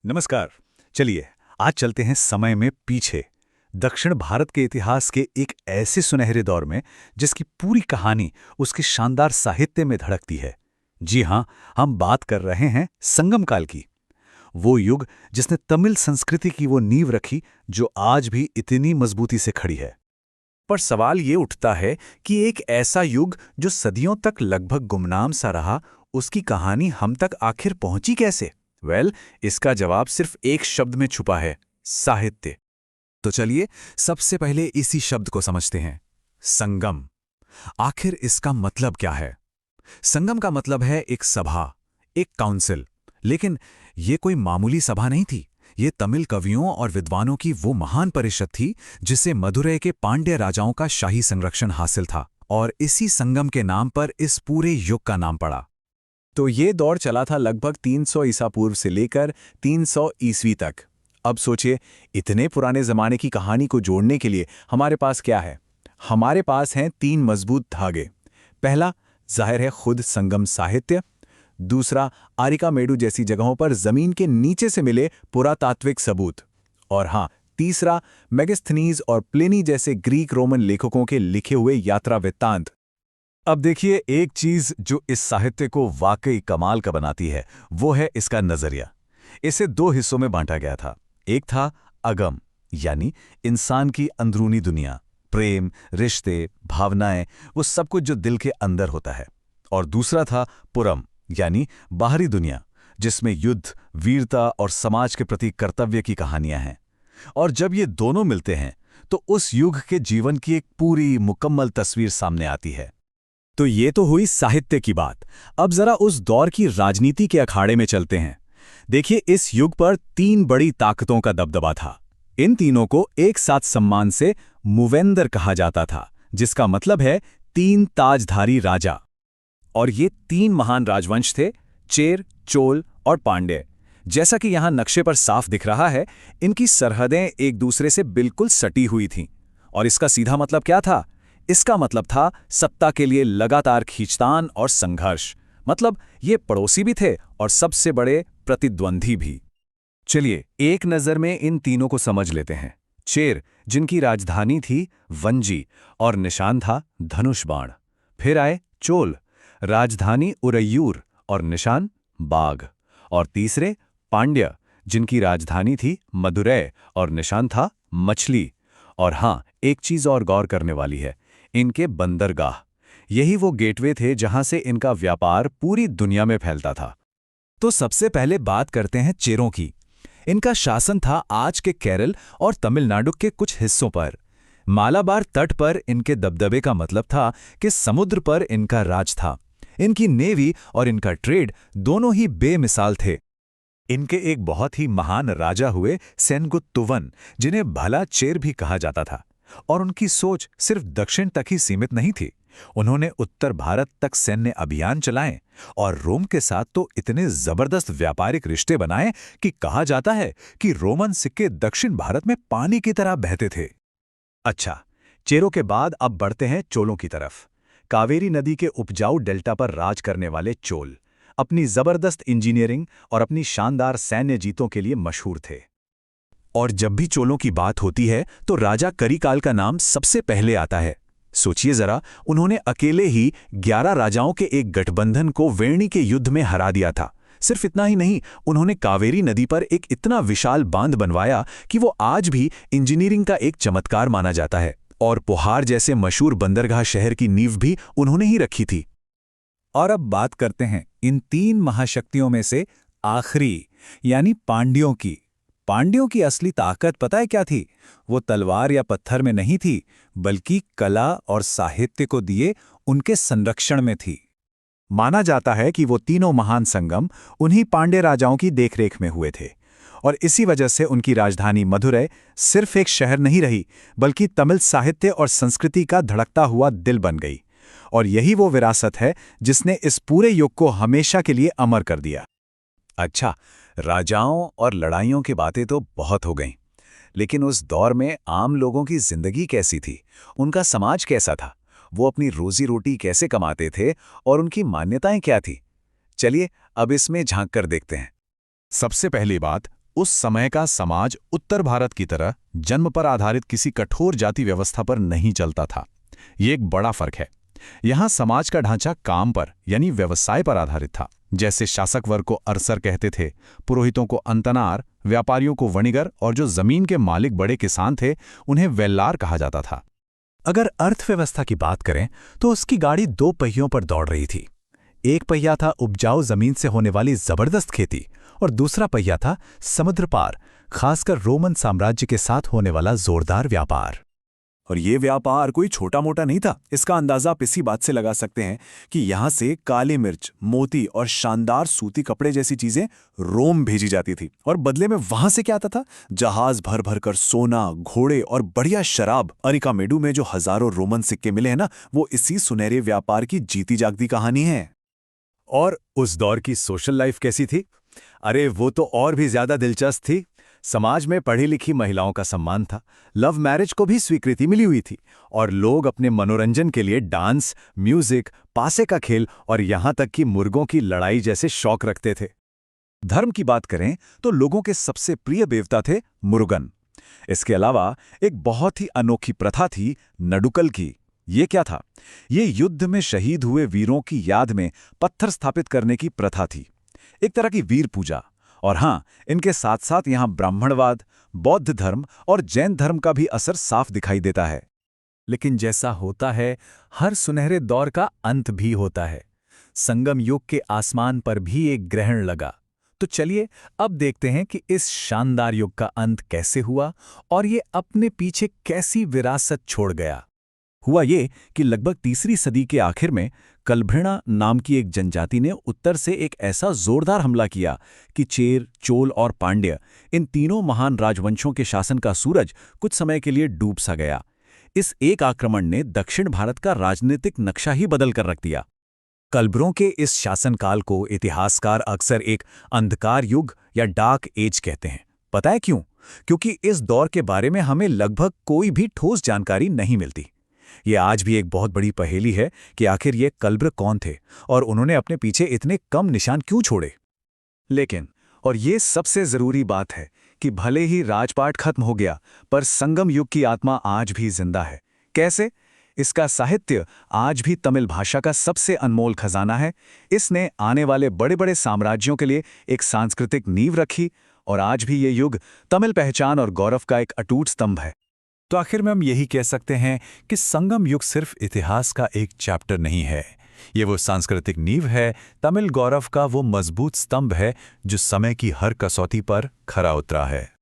नमस्कार। चलिए आज चलते हैं समय में पीछे, दक्षिण भारत के इतिहास के एक ऐसे सुनहरे दौर में जिसकी पूरी कहानी उसके शानदार साहित्य में धड़कती है। जी हाँ, हम बात कर रहे हैं संगम काल की। वो युग जिसने तमिल संस्कृति की वो नींव रखी जो आज भी इतनी मजबूती से खड़ी है। पर सवाल ये उठता है कि एक ऐसा युग जो सदियों तक लगभग गुमनाम सा रहा, उसकी कहानी हम तक आखिर पहुंची कैसे? इसका जवाब सिर्फ एक शब्द में छुपा है, साहित्य। तो चलिए सबसे पहले इसी शब्द को समझते हैं, संगम। आखिर इसका मतलब क्या है? संगम का मतलब है एक सभा, एक काउंसिल। लेकिन ये कोई मामूली सभा नहीं थी। ये तमिल कवियों और विद्वानों की वो महान परिषद थी जिसे मदुरै के पांड्य राजाओं का शाही संरक्षण हासिल था, और इसी संगम के नाम पर इस पूरे युग का नाम पड़ा। तो ये दौर चला था लगभग 300 ईसा पूर्व से लेकर 300 ईस्वी तक। अब सोचिए, इतने पुराने जमाने की कहानी को जोड़ने के लिए हमारे पास क्या है? हमारे पास हैं 3 मजबूत धागे। पहला, जाहिर है, खुद संगम साहित्य। दूसरा, आरिकामेडु जैसी जगहों पर जमीन के नीचे से मिले पुरातात्विक सबूत। और हाँ, तीसरा, मेगास्थनीज और प्लिनी जैसे ग्रीक रोमन लेखकों के लिखे हुए यात्रा वृत्तांत। अब देखिए, एक चीज जो इस साहित्य को वाकई कमाल का बनाती है वो है इसका नजरिया। इसे 2 हिस्सों में बांटा गया था। एक था अगम, यानी इंसान की अंदरूनी दुनिया, प्रेम, रिश्ते, भावनाएं, वो सब कुछ जो दिल के अंदर होता है। और दूसरा था पुरम, यानी बाहरी दुनिया, जिसमें युद्ध, वीरता और समाज के प्रति कर्तव्य की कहानियां हैं। और जब ये दोनों मिलते हैं तो उस युग के जीवन की एक पूरी मुकम्मल तस्वीर सामने आती है। तो ये तो हुई साहित्य की बात। अब जरा उस दौर की राजनीति के अखाड़े में चलते हैं। देखिए, इस युग पर 3 बड़ी ताकतों का दबदबा था। इन तीनों को एक साथ सम्मान से मूवेंदर कहा जाता था, जिसका मतलब है 3 ताजधारी राजा। और ये 3 महान राजवंश थे, चेर, चोल और पांड्य। जैसा कि यहां नक्शे पर साफ दिख रहा है, इनकी सरहदें एक दूसरे से बिल्कुल सटी हुई थीं। और इसका सीधा मतलब क्या था? इसका मतलब था सत्ता के लिए लगातार खींचतान और संघर्ष। मतलब ये पड़ोसी भी थे और सबसे बड़े प्रतिद्वंदी भी। चलिए एक नजर में इन तीनों को समझ लेते हैं। चेर, जिनकी राजधानी थी वंजी और निशान था धनुष बाण। फिर आए चोल, राजधानी उरैयूर और निशान बाघ। और तीसरे पांड्य, जिनकी राजधानी थी मदुरै और निशान था मछली। और हां, एक चीज और गौर करने वाली है, इनके बंदरगाह। यही वो गेटवे थे जहां से इनका व्यापार पूरी दुनिया में फैलता था। तो सबसे पहले बात करते हैं चेरों की। इनका शासन था आज के केरल और तमिलनाडु के कुछ हिस्सों पर। मालाबार तट पर इनके दबदबे का मतलब था कि समुद्र पर इनका राज था। इनकी नेवी और इनका ट्रेड दोनों ही बेमिसाल थे। इनके एक बहुत ही महान राजा हुए सेनगुत्तुवन, जिन्हें भला चेर भी कहा जाता था। और उनकी सोच सिर्फ दक्षिण तक ही सीमित नहीं थी। उन्होंने उत्तर भारत तक सैन्य अभियान चलाए और रोम के साथ तो इतने जबरदस्त व्यापारिक रिश्ते बनाए कि कहा जाता है कि रोमन सिक्के दक्षिण भारत में पानी की तरह बहते थे। अच्छा, चेरों के बाद अब बढ़ते हैं चोलों की तरफ। कावेरी नदी के उपजाऊ डेल्टा पर राज करने वाले चोल अपनी जबरदस्त इंजीनियरिंग और अपनी शानदार सैन्य जीतों के लिए मशहूर थे। और जब भी चोलों की बात होती है तो राजा करिकाल का नाम सबसे पहले आता है। सोचिए जरा, उन्होंने अकेले ही 11 राजाओं के एक गठबंधन को वेणी के युद्ध में हरा दिया था। सिर्फ इतना ही नहीं, उन्होंने कावेरी नदी पर एक इतना विशाल बांध बनवाया कि वो आज भी इंजीनियरिंग का एक चमत्कार माना जाता है। और पुहार जैसे मशहूर बंदरगाह शहर की नींव भी उन्होंने ही रखी थी। और अब बात करते हैं इन 3 महाशक्तियों में से आखिरी, यानी पांड्यों की। पांड्यों की असली ताकत पता है क्या थी? वो तलवार या पत्थर में नहीं थी, बल्कि कला और साहित्य को दिए उनके संरक्षण में थी। माना जाता है कि वो तीनों महान संगम उन्हीं पांड्य राजाओं की देखरेख में हुए थे। और इसी वजह से उनकी राजधानी मदुरै सिर्फ एक शहर नहीं रही, बल्कि तमिल साहित्य और संस्कृति का धड़कता हुआ दिल बन गई। और यही वो विरासत है जिसने इस पूरे युग को हमेशा के लिए अमर कर दिया। अच्छा, राजाओं और लड़ाइयों की बातें तो बहुत हो गईं, लेकिन उस दौर में आम लोगों की जिंदगी कैसी थी? उनका समाज कैसा था? वो अपनी रोजी रोटी कैसे कमाते थे और उनकी मान्यताएं क्या थी? चलिए अब इसमें झांक कर देखते हैं। सबसे पहली बात, उस समय का समाज उत्तर भारत की तरह जन्म पर आधारित किसी कठोर जाति व्यवस्था पर नहीं चलता था। ये एक बड़ा फर्क है। यहाँ समाज का ढांचा काम पर यानी व्यवसाय पर आधारित था। जैसे शासक वर्ग को अरसर कहते थे, पुरोहितों को अंतनार, व्यापारियों को वणिगर और जो जमीन के मालिक बड़े किसान थे उन्हें वेल्लार कहा जाता था। अगर अर्थव्यवस्था की बात करें तो उसकी गाड़ी दो पहियों पर दौड़ रही थी। एक पहिया था उपजाऊ जमीन से होने वाली जबरदस्त खेती और दूसरा पहिया था समुद्र पार, खासकर रोमन साम्राज्य के साथ होने वाला जोरदार व्यापार। और ये व्यापार कोई छोटा मोटा नहीं था। इसका अंदाजा आप इसी बात से लगा सकते हैं कि यहाँ से काली मिर्च, मोती और शानदार सूती कपड़े जैसी चीजें रोम भेजी जाती थी और बदले में वहां से क्या आता था? जहाज भर भर कर सोना, घोड़े और बढ़िया शराब। अरिकामेडू में जो हजारों रोमन सिक्के मिले हैं ना, वो इसी सुनहरे व्यापार की जीती जागती कहानी है। और उस दौर की सोशल लाइफ कैसी थी? अरे वो तो और भी ज्यादा दिलचस्प थी। समाज में पढ़ी लिखी महिलाओं का सम्मान था, लव मैरिज को भी स्वीकृति मिली हुई थी और लोग अपने मनोरंजन के लिए डांस, म्यूजिक, पासे का खेल और यहां तक कि मुर्गों की लड़ाई जैसे शौक रखते थे। धर्म की बात करें तो लोगों के सबसे प्रिय देवता थे मुरुगन। इसके अलावा एक बहुत ही अनोखी प्रथा थी नडुकल की। ये क्या था? ये युद्ध में शहीद हुए वीरों की याद में पत्थर स्थापित करने की प्रथा थी, एक तरह की वीर पूजा। और हां, इनके साथ साथ यहां ब्राह्मणवाद, बौद्ध धर्म और जैन धर्म का भी असर साफ दिखाई देता है। लेकिन जैसा होता है, हर सुनहरे दौर का अंत भी होता है। संगम युग के आसमान पर भी एक ग्रहण लगा। तो चलिए अब देखते हैं कि इस शानदार युग का अंत कैसे हुआ और ये अपने पीछे कैसी विरासत छोड़ गया। हुआ ये कि लगभग तीसरी सदी के आखिर में कलभृणा नाम की एक जनजाति ने उत्तर से एक ऐसा जोरदार हमला किया कि चेर, चोल और पांड्य, इन तीनों महान राजवंशों के शासन का सूरज कुछ समय के लिए डूब सा गया। इस एक आक्रमण ने दक्षिण भारत का राजनीतिक नक्शा ही बदल कर रख दिया। कलभ्रों के इस शासनकाल को इतिहासकार अक्सर एक अंधकार युग या डार्क एज कहते हैं। पता है क्यों? क्योंकि इस दौर के बारे में हमें लगभग कोई भी ठोस जानकारी नहीं मिलती। ये आज भी एक बहुत बड़ी पहेली है कि आखिर ये कलभ्र कौन थे और उन्होंने अपने पीछे इतने कम निशान क्यों छोड़े। लेकिन, और ये सबसे जरूरी बात है, कि भले ही राजपाट खत्म हो गया पर संगम युग की आत्मा आज भी जिंदा है। कैसे? इसका साहित्य आज भी तमिल भाषा का सबसे अनमोल खजाना है। इसने आने वाले बड़े बड़े साम्राज्यों के लिए एक सांस्कृतिक नींव रखी और आज भी ये युग तमिल पहचान और गौरव का एक अटूट स्तंभ है। तो आखिर में हम यही कह सकते हैं कि संगम युग सिर्फ इतिहास का एक चैप्टर नहीं है, ये वो सांस्कृतिक नींव है, तमिल गौरव का वो मजबूत स्तंभ है जो समय की हर कसौटी पर खरा उतरा है।